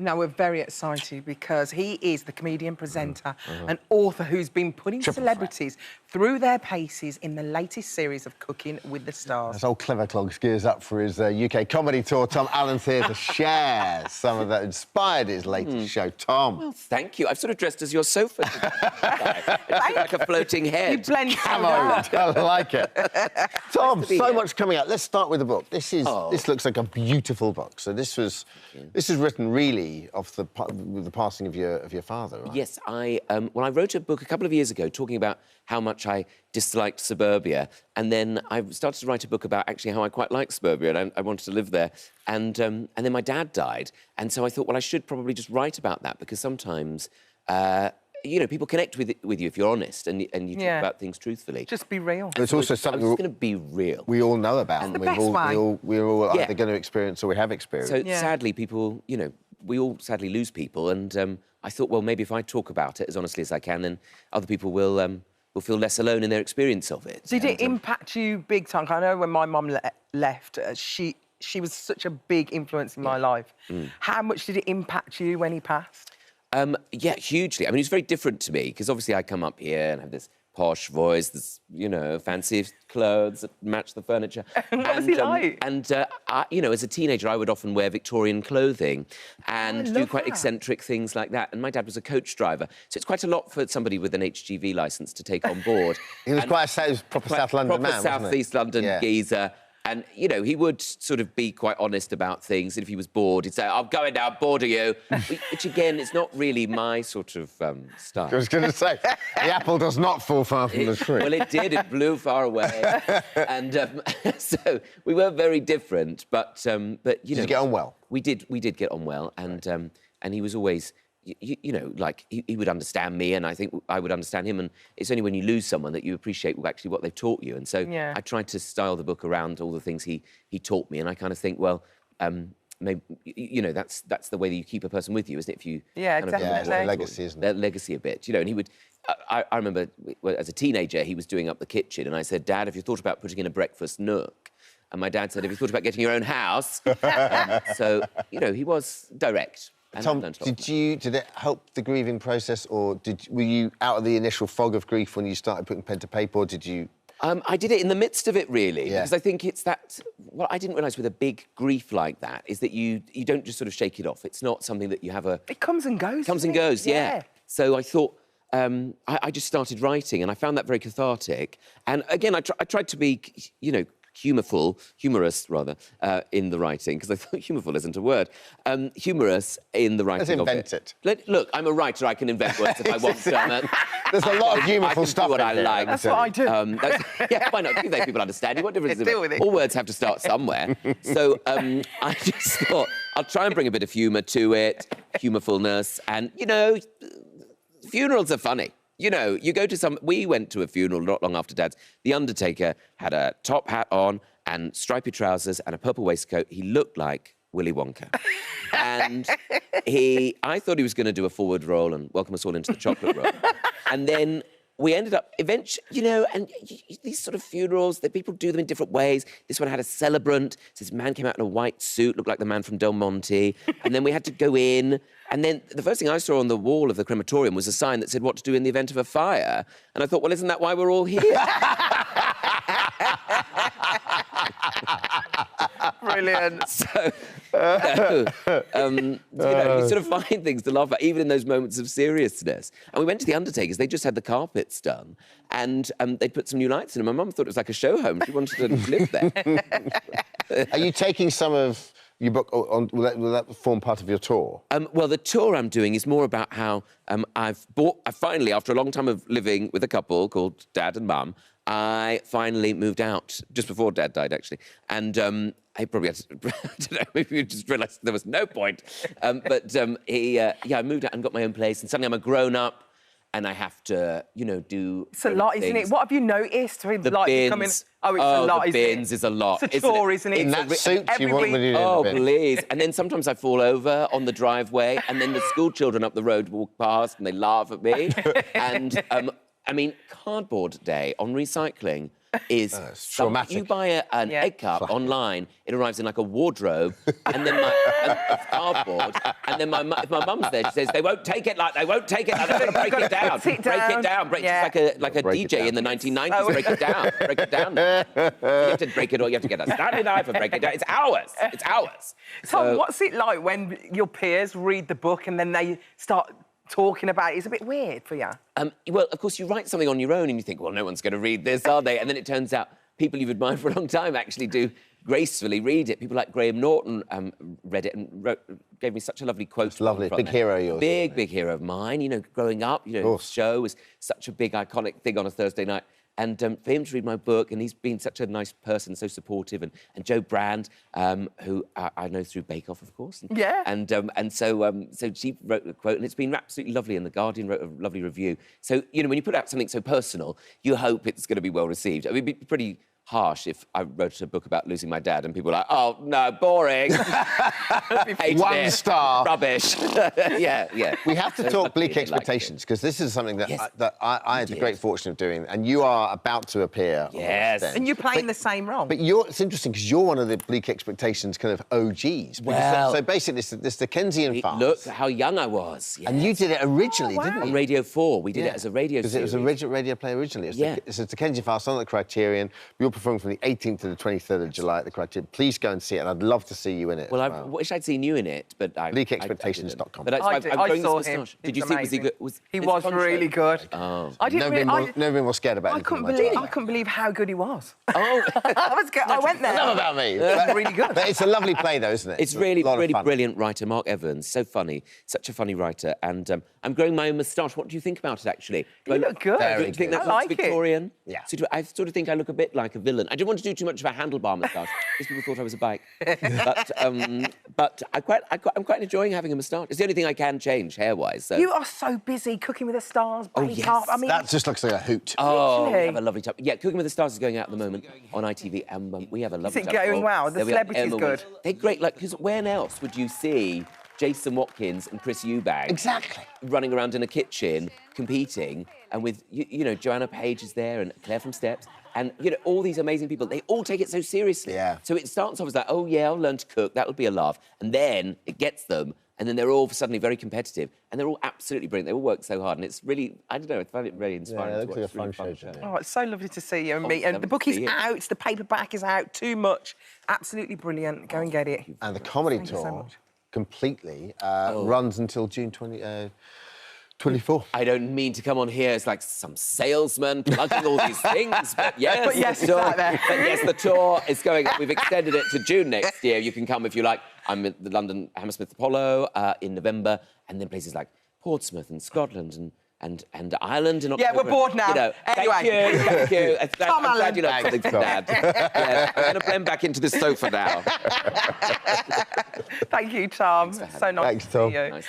Now, we're very excited because he is the comedian, presenter and author who's been putting celebrities through their paces in the latest series of Cooking with the Stars. As old Clever Clogs gears up for his UK comedy tour, Tom Allen's here to share some of that inspired his latest show. Tom. Well, thank you. I've sort of dressed as your sofa today. It's like a floating head. You blend Come on, I like it. Tom, so much coming out. Let's start with the book. This looks like a beautiful book. So this is written really off the passing of your father, right? Yes, I wrote a book a couple of years ago talking about how much I disliked suburbia, and then I started to write a book about actually how I quite like suburbia and I wanted to live there. And then my dad died, and so I thought, well, I should probably just write about that because sometimes, you know, people connect with you if you're honest and you talk about things truthfully. Just be real. It's also something I'm just going to be real. We all know about, and we're all either going to experience or we have experienced. So sadly, people, you know, we all sadly lose people, and I thought, well, maybe if I talk about it as honestly as I can, then other people will feel less alone in their experience of it. Did it impact you big time? I know when my mum left, she was such a big influence in my life. How much did it impact you when he passed? Yeah, hugely. I mean, it's very different to me because obviously I come up here and have this posh voice, this, you know, fancy clothes that match the furniture. What was he like? You know, as a teenager, I would often wear Victorian clothing and do quite eccentric things like that. And my dad was a coach driver, so it's quite a lot for somebody with an HGV licence to take on board. He was quite a proper South London man, wasn't he? South East London geezer. And, you know, he would sort of be quite honest about things. And if he was bored, he'd say, I'm going now, bored of you. Which, again, is not really my sort of style. I was going to say, the apple does not fall far from the tree. Well, it did. It blew far away. And so we were very different. But you know... Did you get on well? We did get on well. And he was always... You know, like, he would understand me and I think I would understand him, and it's only when you lose someone that you appreciate actually what they've taught you. And so I tried to style the book around all the things he taught me, and I kind of think, well, maybe, you know, that's the way that you keep a person with you, isn't it? If you definitely. Legacy, isn't it? Their legacy a bit, you know. And he would... I remember, as a teenager, he was doing up the kitchen, and I said, Dad, have you thought about putting in a breakfast nook? And my dad said, have you thought about getting your own house? So, you know, he was direct. Tom, did it help the grieving process, or were you out of the initial fog of grief when you started putting pen to paper, or did you...? I did it in the midst of it, really, because I think it's that... What I didn't realise with a big grief like that is that you don't just sort of shake it off. It's not something that you have a... It comes and goes. It comes and goes, yeah. So I thought... I just started writing, and I found that very cathartic. And, again, I tried to be, you know, humorous, rather, in the writing, because I thought humorful isn't a word. Humorous in the writing of it. Let's invent it. Look, I'm a writer. I can invent words if I want to. There's a lot of humorful stuff do what I like. That's what I do. Yeah, why not? Give people understanding. What difference is it? All words have to start somewhere. So I just thought, I'll try and bring a bit of humour to it, humorfulness, and, you know, funerals are funny. You know, you go to we went to a funeral not long after Dad's. The undertaker had a top hat on and stripy trousers and a purple waistcoat. He looked like Willy Wonka. And I thought he was going to do a forward roll and welcome us all into the chocolate roll. And then we ended up eventually, you know, and these sort of funerals, that people do them in different ways. This one had a celebrant. So this man came out in a white suit, looked like the man from Del Monte. And then we had to go in. And then the first thing I saw on the wall of the crematorium was a sign that said what to do in the event of a fire. And I thought, well, isn't that why we're all here? Brilliant. So, you know, you sort of find things to laugh at, even in those moments of seriousness. And we went to the undertakers. They just had the carpets done, and they put some new lights in. And my mum thought it was like a show home. She wanted to live there. Are you taking some of your book on? Will that form part of your tour? Well, the tour I'm doing is more about how I finally, after a long time of living with a couple called Dad and Mum, I finally moved out just before Dad died, actually. And I probably had to, I don't know, maybe you just realised there was no point. I moved out and got my own place, and suddenly I'm a grown-up, and I have to, you know, do... It's a lot, isn't it? What have you noticed? The bins. Oh, it's a lot, the bins is a lot. It's a chore, isn't it? In that suit you want when you Oh, please. And then sometimes I fall over on the driveway, and then the school children up the road walk past, and they laugh at me. And, I mean, cardboard day on recycling. is traumatic. you buy an egg cup online, it arrives in like a wardrobe, and then it's cardboard, and then if my mum's there, she says they won't take it like they're going to break it down. Break it down. It's like a DJ in the 1990s. Break it down. Break it down. You have to break it all. You have to get a Stanley knife and break it down. It's ours. It's ours. Tom, what's it like when your peers read the book and then they start talking about it? It's a bit weird for you. Well, of course, you write something on your own and you think, well, no one's going to read this, are they? And then it turns out people you've admired for a long time actually do gracefully read it. People like Graham Norton read it and gave me such a lovely quote. It's lovely, big hero of yours. Big hero of mine. You know, growing up, you know, the show was such a big, iconic thing on a Thursday night. And for him to read my book, and he's been such a nice person, so supportive, and Joe Brand, who I know through Bake Off, of course. Yeah. And so she wrote a quote, and it's been absolutely lovely, and The Guardian wrote a lovely review. So, you know, when you put out something so personal, you hope it's going to be well received. I mean, it'd be pretty harsh if I wrote a book about losing my dad and people were like, oh, no, boring. One star. Rubbish. yeah. We have to talk Bleak Expectations, because this is something that I had the great fortune of doing, and you are about to appear. Yes. And you're playing the same role. But it's interesting, because you're one of the Bleak Expectations kind of OGs. Well... So basically, this Dickensian farce. Look how young I was. Yes. And you did it originally, didn't you? On Radio 4. We did it as a radio series. Because it was a radio play originally. It's a Dickensian farce on the Criterion. You're performing from the 18th to the 23rd of July at the Criterion. Please go and see it, and I'd love to see you in it. Well, I wish I'd seen you in it, but BleakExpectations.com. But I saw him. Did you see? Was he good? He was really good. Oh. Never been more scared about anything. I couldn't believe how good he was. Oh, I went there. Enough about me. That's really good. But it's a lovely play, though, isn't it? It's really brilliant writer, Mark Evans. So funny, such a funny writer. And I'm growing my own moustache. What do you think about it, actually? You look good. Do you think that looks Victorian? Yeah. I sort of think I look a bit like a villain. I didn't want to do too much of a handlebar moustache, because people thought I was a bike. But I'm quite enjoying having a moustache. It's the only thing I can change hair-wise. So. You are so busy. Cooking with the Stars, Bake Off. I mean, that just looks like a hoot. Oh, we have a lovely time. Yeah, Cooking with the Stars is going out at the moment on ITV, and we have a lovely time. Is it going well? The celebrities good? They're great. Like, because when else would you see Jason Watkins and Chris Eubank running around in a kitchen competing, and with you know, Joanna Page is there and Claire from Steps, and you know, all these amazing people. They all take it so seriously. Yeah. So it starts off as like, oh yeah, I'll learn to cook. That'll be a laugh, and then it gets them. And then they're all suddenly very competitive, and they're all absolutely brilliant. They all work so hard, and it's really, I don't know, I find it really inspiring. Yeah, it looks like a fun show. Oh, it's so lovely to see you and meet. And the book is out, the paperback is out, Too Much. Absolutely brilliant. Go and get it. And the comedy tour completely runs until June 24. I don't mean to come on here as like some salesman plugging all these things, but yes, but yes, it's out there. But yes, the tour is going. We've extended it to June next year. You can come if you like. I'm at the London Hammersmith Apollo in November, and then places like Portsmouth and Scotland and Ireland in October. Yeah, we're bored now. You know, anyway. Thank you. I'm glad you like something Thanks, for Dad. Yes, I'm going to blend back into this sofa now. Thank you, Tom. So nice Thanks, to Tom. see you. Nice.